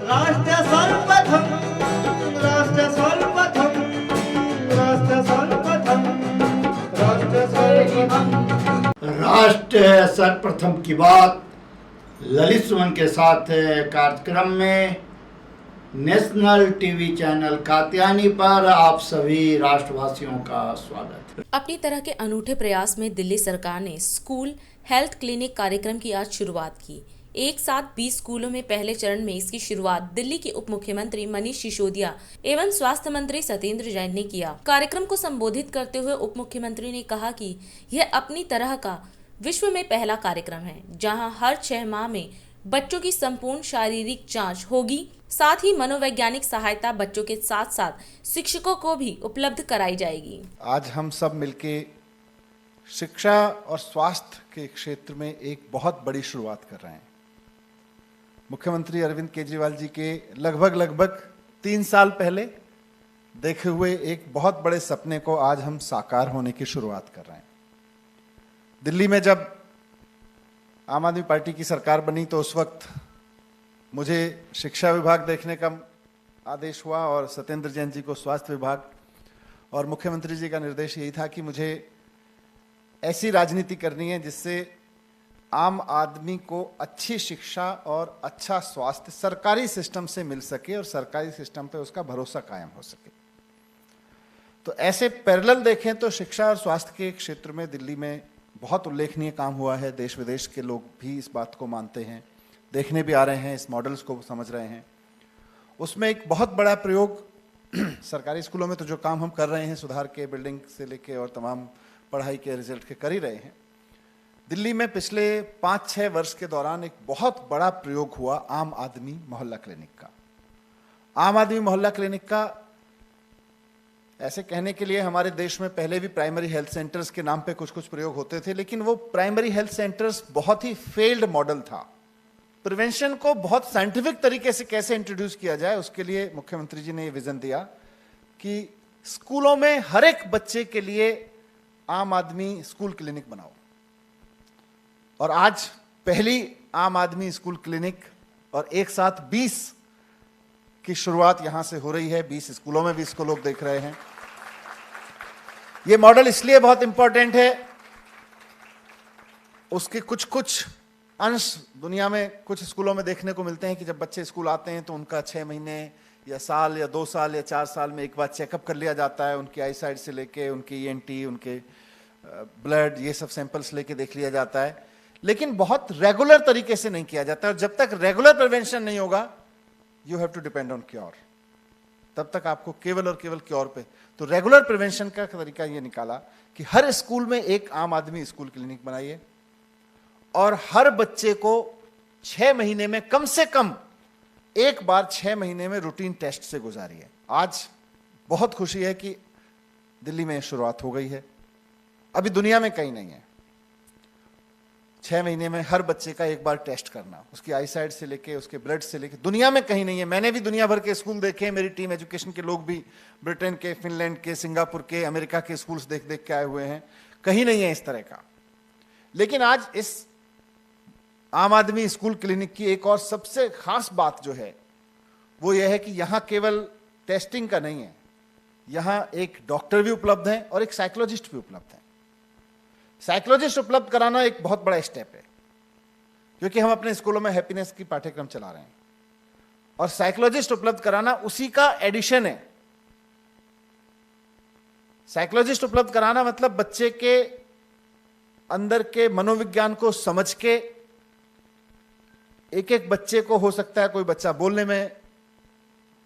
राष्ट्र सर्वप्रथम, राष्ट्र सर्वप्रथम, राष्ट्र सर्वप्रथम, राष्ट्र सर्वप्रथम। राष्ट्र सर्वप्रथम की बात ललित सुमन के साथ कार्यक्रम में नेशनल टीवी चैनल कात्यायनी पर आप सभी राष्ट्रवासियों का स्वागत है। अपनी तरह के अनूठे प्रयास में दिल्ली सरकार ने स्कूल हेल्थ क्लिनिक कार्यक्रम की आज शुरुआत की। एक साथ 20 स्कूलों में पहले चरण में इसकी शुरुआत दिल्ली के उप मुख्यमंत्री मनीष सिसोदिया एवं स्वास्थ्य मंत्री सत्येंद्र जैन ने किया। कार्यक्रम को संबोधित करते हुए उप मुख्यमंत्री ने कहा कि यह अपनी तरह का विश्व में पहला कार्यक्रम है, जहां हर 6 माह में बच्चों की संपूर्ण शारीरिक जांच होगी। साथ ही मनोवैज्ञानिक सहायता बच्चों के साथ साथ शिक्षकों को भी उपलब्ध कराई जाएगी। आज हम सब मिलके शिक्षा और स्वास्थ्य के क्षेत्र में एक बहुत बड़ी शुरुआत कर रहे हैं। मुख्यमंत्री अरविंद केजरीवाल जी के लगभग 3 साल पहले देखे हुए एक बहुत बड़े सपने को आज हम साकार होने की शुरुआत कर रहे हैं। दिल्ली में जब आम आदमी पार्टी की सरकार बनी तो उस वक्त मुझे शिक्षा विभाग देखने का आदेश हुआ और सत्येंद्र जैन जी को स्वास्थ्य विभाग, और मुख्यमंत्री जी का निर्देश यही था कि मुझे ऐसी राजनीति करनी है जिससे आम आदमी को अच्छी शिक्षा और अच्छा स्वास्थ्य सरकारी सिस्टम से मिल सके और सरकारी सिस्टम पे उसका भरोसा कायम हो सके। तो ऐसे पैरेलल देखें तो शिक्षा और स्वास्थ्य के क्षेत्र में दिल्ली में बहुत उल्लेखनीय काम हुआ है। देश विदेश के लोग भी इस बात को मानते हैं, देखने भी आ रहे हैं, इस मॉडल्स को समझ रहे हैं। उसमें एक बहुत बड़ा प्रयोग सरकारी स्कूलों में तो जो काम हम कर रहे हैं, सुधार के, बिल्डिंग से लेके और तमाम पढ़ाई के रिजल्ट के कर ही रहे हैं। दिल्ली में पिछले 5-6 वर्ष के दौरान एक बहुत बड़ा प्रयोग हुआ आम आदमी मोहल्ला क्लिनिक का। आम आदमी मोहल्ला क्लिनिक का ऐसे कहने के लिए हमारे देश में पहले भी प्राइमरी हेल्थ सेंटर्स के नाम पे कुछ प्रयोग होते थे, लेकिन वो प्राइमरी हेल्थ सेंटर्स बहुत ही फेल्ड मॉडल था। प्रिवेंशन को बहुत साइंटिफिक तरीके से कैसे इंट्रोड्यूस किया जाए, उसके लिए मुख्यमंत्री जी ने ये विजन दिया कि स्कूलों में हर एक बच्चे के लिए आम आदमी स्कूल क्लिनिक बनाओ। और आज पहली आम आदमी स्कूल क्लिनिक और एक साथ 20 की शुरुआत यहां से हो रही है। 20 स्कूलों में भी इसको लोग देख रहे हैं। ये मॉडल इसलिए बहुत इंपॉर्टेंट है, उसके कुछ अंश दुनिया में कुछ स्कूलों में देखने को मिलते हैं कि जब बच्चे स्कूल आते हैं तो उनका 6 महीने या साल या 2 साल या 4 साल में एक बार चेकअप कर लिया जाता है। उनकी आई साइड से लेके उनकी ENT, उनके ब्लड, ये सब सैंपल्स लेके देख लिया जाता है, लेकिन बहुत रेगुलर तरीके से नहीं किया जाता। और जब तक रेगुलर प्रिवेंशन नहीं होगा, you have to depend on cure. तब तक आपको केवल और केवल क्योर पे। तो रेगुलर प्रिवेंशन का तरीका ये निकाला कि हर स्कूल में एक आम आदमी स्कूल क्लिनिक बनाइए और हर बच्चे को 6 महीने में कम से कम एक बार 6 महीने में रूटीन टेस्ट से गुजारिए। आज बहुत खुशी है कि दिल्ली में शुरुआत हो गई है। अभी दुनिया में कहीं नहीं है 6 महीने में हर बच्चे का एक बार टेस्ट करना, उसकी आई साइड से लेके उसके ब्लड से लेके, दुनिया में कहीं नहीं है। मैंने भी दुनिया भर के स्कूल देखे हैं, मेरी टीम एजुकेशन के लोग भी ब्रिटेन के, फिनलैंड के, सिंगापुर के, अमेरिका के स्कूल्स देख देख के आए हुए हैं। कहीं नहीं है इस तरह का। लेकिन आज इस आम आदमी स्कूल क्लिनिक की एक और सबसे खास बात जो है वो यह है कि यहां केवल टेस्टिंग का नहीं है, यहां एक डॉक्टर भी उपलब्ध है और एक साइकोलॉजिस्ट भी उपलब्ध है। साइकोलॉजिस्ट उपलब्ध कराना एक बहुत बड़ा स्टेप है, क्योंकि हम अपने स्कूलों में हैप्पीनेस की पाठ्यक्रम चला रहे हैं और साइकोलॉजिस्ट उपलब्ध कराना उसी का एडिशन है। साइकोलॉजिस्ट उपलब्ध कराना मतलब बच्चे के अंदर के मनोविज्ञान को समझ के, एक बच्चे को हो सकता है कोई बच्चा बोलने में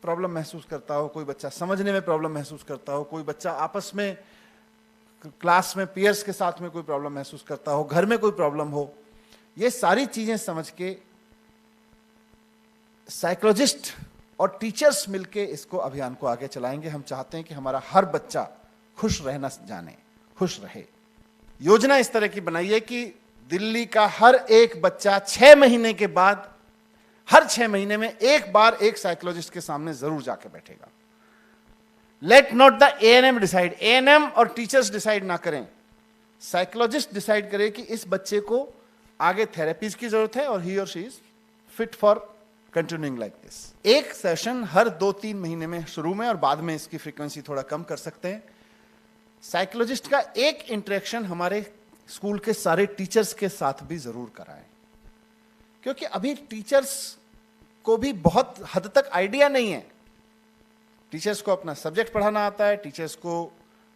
प्रॉब्लम महसूस करता हो, कोई बच्चा समझने में प्रॉब्लम महसूस करता हो, कोई बच्चा आपस में क्लास में पीयर्स के साथ में कोई प्रॉब्लम महसूस करता हो, घर में कोई प्रॉब्लम हो। ये सारी चीजें समझ के साइकोलॉजिस्ट और टीचर्स मिलके इसको अभियान को आगे चलाएंगे। हम चाहते हैं कि हमारा हर बच्चा खुश रहना जाने, खुश रहे। योजना इस तरह की बनाइए कि दिल्ली का हर एक बच्चा 6 महीने के बाद, हर 6 महीने में एक बार एक साइकोलॉजिस्ट के सामने जरूर जाके बैठेगा। Let not the ANM decide, ANM और टीचर्स डिसाइड ना करें, साइकोलॉजिस्ट डिसाइड करे कि इस बच्चे को आगे थेरेपीज की जरूरत है और ही और she is fit for continuing like this. एक सेशन हर 2-3 महीने में शुरू में, और बाद में इसकी फ्रीक्वेंसी थोड़ा कम कर सकते हैं। साइकोलॉजिस्ट का एक इंटरेक्शन हमारे स्कूल के सारे टीचर्स के साथ भी जरूर कराएं, क्योंकि अभी टीचर्स को भी बहुत हद तक आइडिया नहीं है। टीचर्स को अपना सब्जेक्ट पढ़ाना आता है, टीचर्स को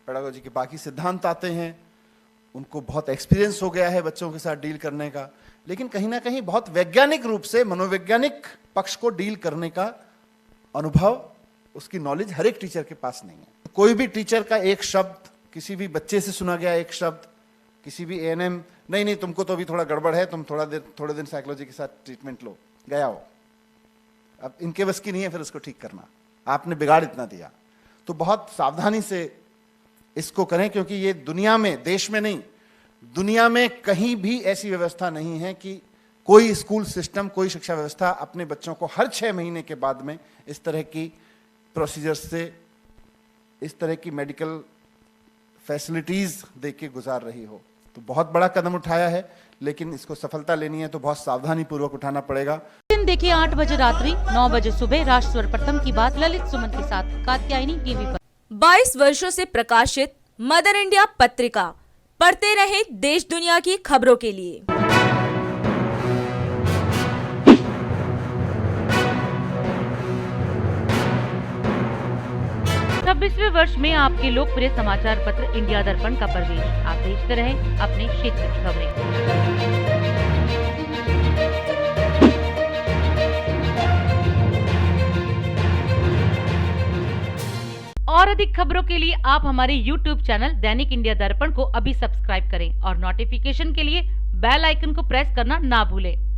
पेडागोजी के बाकी सिद्धांत आते हैं, उनको बहुत एक्सपीरियंस हो गया है बच्चों के साथ डील करने का, लेकिन कहीं ना कहीं बहुत वैज्ञानिक रूप से मनोवैज्ञानिक पक्ष को डील करने का अनुभव, उसकी नॉलेज हर एक टीचर के पास नहीं है। कोई भी टीचर का एक शब्द, किसी भी बच्चे से सुना गया एक शब्द, किसी भी एएनएम, नहीं तुमको तो अभी थोड़ा गड़बड़ है, तुम थोड़े दिन साइकोलॉजी के साथ ट्रीटमेंट लो, गया हो। अब इनके बस की नहीं है फिर उसको ठीक करना, आपने बिगाड़ इतना दिया। तो बहुत सावधानी से इसको करें, क्योंकि ये दुनिया में, देश में नहीं, दुनिया में कहीं भी ऐसी व्यवस्था नहीं है कि कोई स्कूल सिस्टम, कोई शिक्षा व्यवस्था अपने बच्चों को हर 6 महीने के बाद में इस तरह की प्रोसीजर्स से, इस तरह की मेडिकल फैसिलिटीज देके गुजार रही हो। तो बहुत बड़ा कदम उठाया है, लेकिन इसको सफलता लेनी है तो बहुत सावधानी पूर्वक उठाना पड़ेगा। दिन देखिए 8 बजे रात्रि 9 बजे सुबह राष्ट्र सर्वप्रथम की बात ललित सुमन के साथ कात्यायनी टीवी पर। 22 वर्षों से प्रकाशित मदर इंडिया पत्रिका, पढ़ते रहे देश दुनिया की खबरों के लिए। 26वें वर्ष में आपके लोकप्रिय समाचार पत्र इंडिया दर्पण का प्रवेश। आप देखते रहे अपने क्षेत्र की खबरें। और अधिक खबरों के लिए आप हमारे YouTube चैनल दैनिक इंडिया दर्पण को अभी सब्सक्राइब करें और नोटिफिकेशन के लिए बेल आइकन को प्रेस करना ना भूलें।